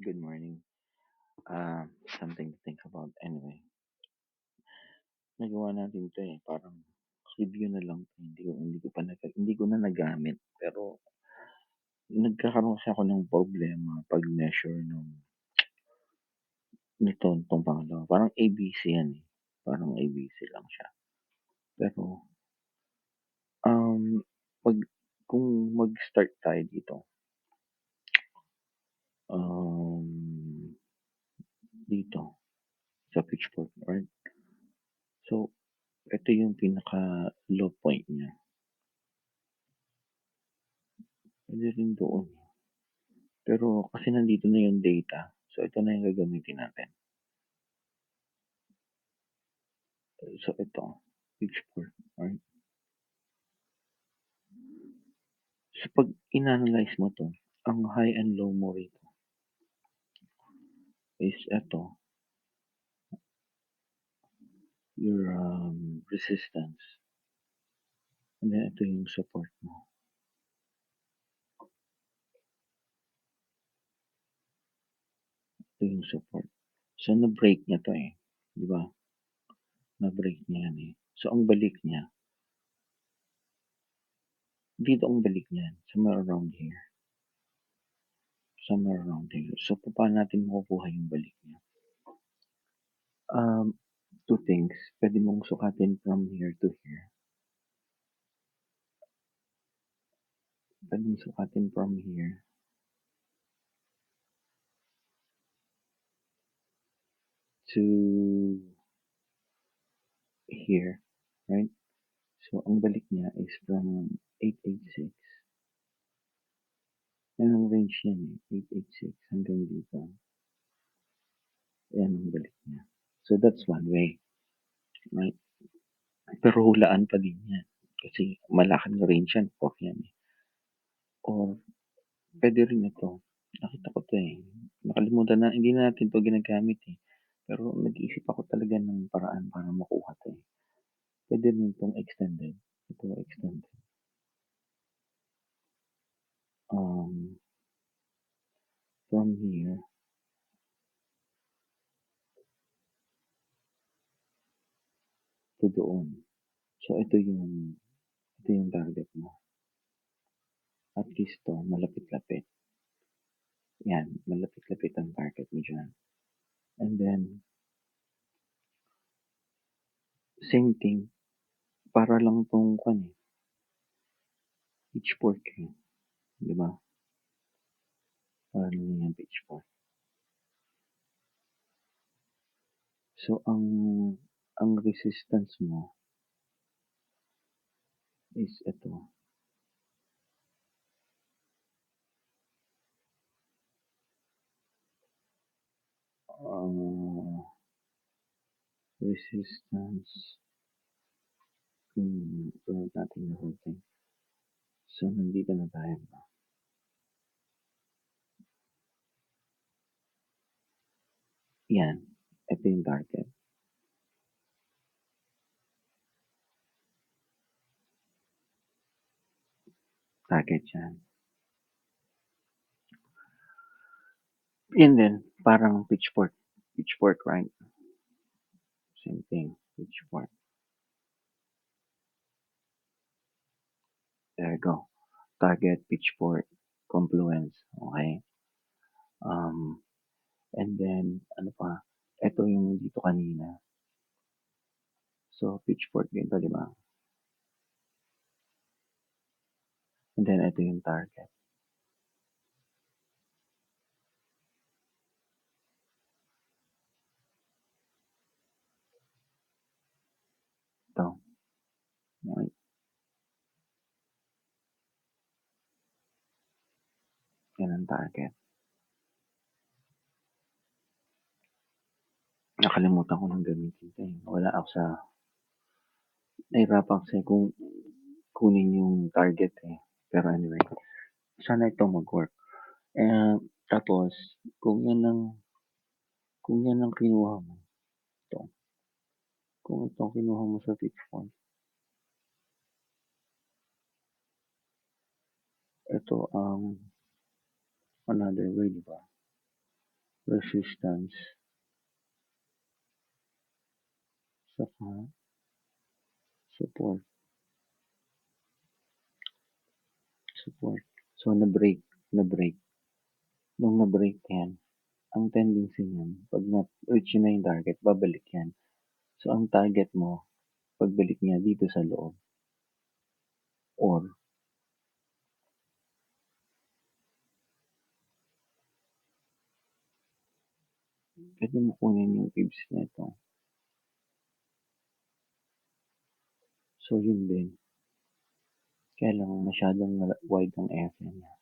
Good morning. Something to think about. Anyway, nagawa natin 'to, eh, parang review na lang 'to, hindi ko na nagamit. Pero nagkakaroon kasi ako ng problema pag-measure nitong pangalawa. Parang ABC yan, eh, parang ABC lang siya. Pero, um, 'pag kung mag-start tayo dito, um, dito sa pitchfork, right? So, ito yung pinaka-low point niya. Puwede rin doon. Pero kasi nandito na yung data, so ito na yung gagamitin natin. So ito, pitchfork, right? So pag inanalyze mo 'to, ang high and low mo rito is ito, your, resistance, and then ito yung support mo, ito yung support. So na-break niya 'to, eh, 'di ba? Na-break niya yan, eh. So ang balik niya, dito ang balik niyan, somewhere around here, somewhere around here. So papaano natin makukuha yung balik niya? Um, Two things, puwede mong sukatin from here to here. Puwedeng sukatin from here to here, right? So ang balik niya is from 886. Yan ang range niyan, eh, 886 hanggang dito. Yan ang balik niya. So that's one way, right? Pero hulaan pa din yan kasi malaking range yan, 4 yan, eh. Or puwede rin ito, nakita ko 'to, eh, nakalimutan na hindi na natin 'to ginagamit, eh, pero nag-iisip ako talaga ng paraan para makuha 'to, eh. Puwede rin 'tong extended, ito extended. Um, from here to doon. So ito yung target mo. At least 'to malapit-lapit. Yan, malapit-lapit ang target mo diyan. And then same thing, para lang 'tong pitchfork, eh, 'di ba? Para lang yan pitchfork. So ang resistance mo is ito. Ah, resistance, sunod natin yung whole thing. So nandito na tayo, 'di ba? Yan, ito yung target. Target yan. Yun din, parang pitchfork. Pitchfork, right? Same thing, pitchfork. There you go. Target, pitchfork, confluence. Okay? Um, and then, ano pa? Ito yung dito kanina. So, pitchfork dito, di ba? And then, ito yung target. Ito. Okay. Yan ang target. Nakalimutan ko ng gamitin ito, eh. Wala ako sa... Nahirapan kasi kung kunin yung target, eh. Pero anyway, sana ito mag-work. Tapos, kung yan ang kinuha mo, ito. Kung ito ang kinuha mo sa pitchfork, ito ang another way, di ba? resistance, saka support, support. So, na-break. Nung na-break yan, ang tendency niyan, pag na-reach na yung target, babalik yan. So, ang target mo, pagbalik niya dito sa loob. Or, pwede mo kunin yung fibs nito. So, yun din. Kaya lang masyadong wide ang FM niya.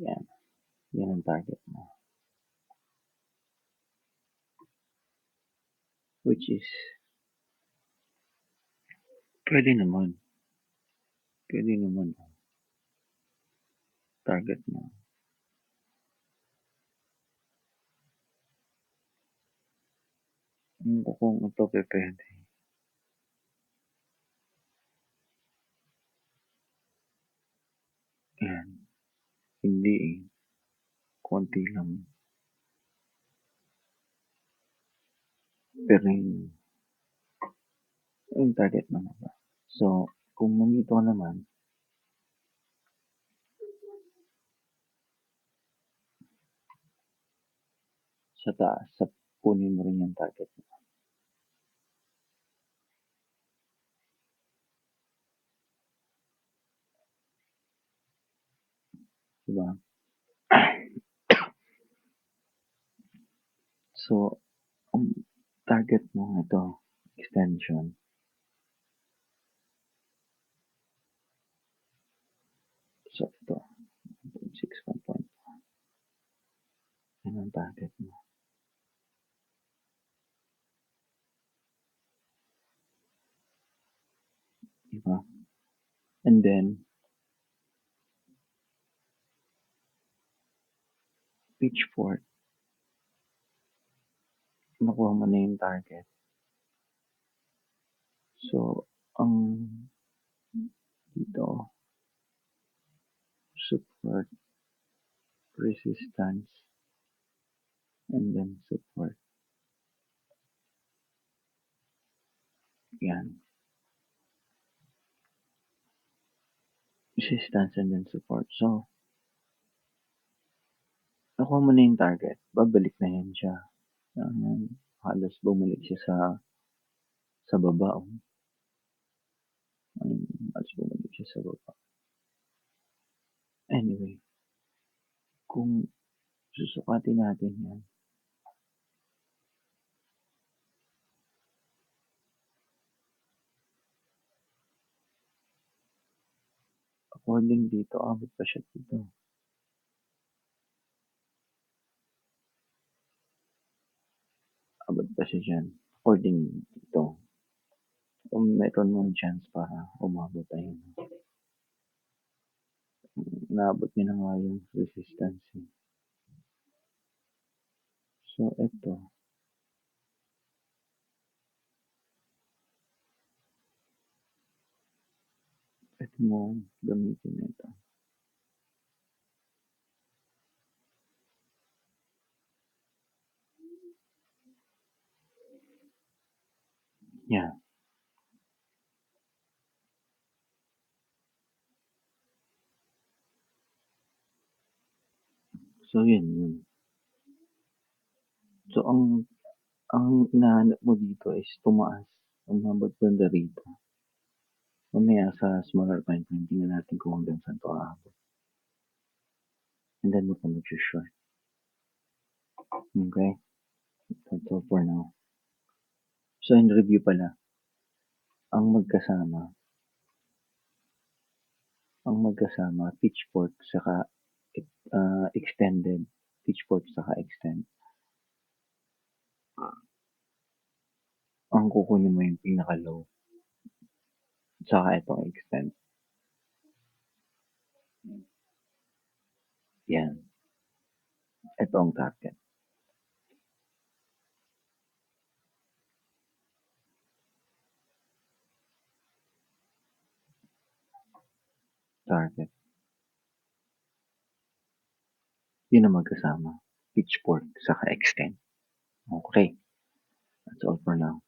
Yan. Yan ang target mo. Which is, pwede naman. Pwede naman. Target mo. Kung ito pwede. Yan. Hindi eh. Konti lang. Pero yung target mo na ba? So, kung nandito naman, sa taas, sa kunin mo rin yung target mo. Diba? So, ang target mo ito, extension. So, ito, 1.6, 1.1. Yan ang target mo. Diba? And then, pitchfork. Nakuha mo na yung target. So, ang dito, support, resistance, and then support. Yan. Resistance and then support. So, nakuha mo na yung target. Babalik na yan siya. Halos bumalik siya sa baba. Halos bumalik siya sa baba. Anyway, kung susukatin natin yan, according dito, abot pa siya dito. Abot pa siya dyan. According dito. Kung meron mong chance para umabot tayo. Naabot niya na nga yung resistance. So, ito. Pwede mo gamitin ito. Yeah. So, yun. So, ang inahanap mo dito is tumaas. Umabot banda rito. Mamaya sa smaller time frame, tingnan natin kung hanggang saan ito aabot. And then mo pa mag-short. Okay? That's all for now. So, in review pala, ang magkasama, pitchfork, saka extended. Pitchfork, saka extend. Ang kukunin mo yung pinaka-low. Saka itong extend. Yan. Ito ang target. Target. Yun ang magkasama. Pitchfork saka extend. Okay, that's all for now.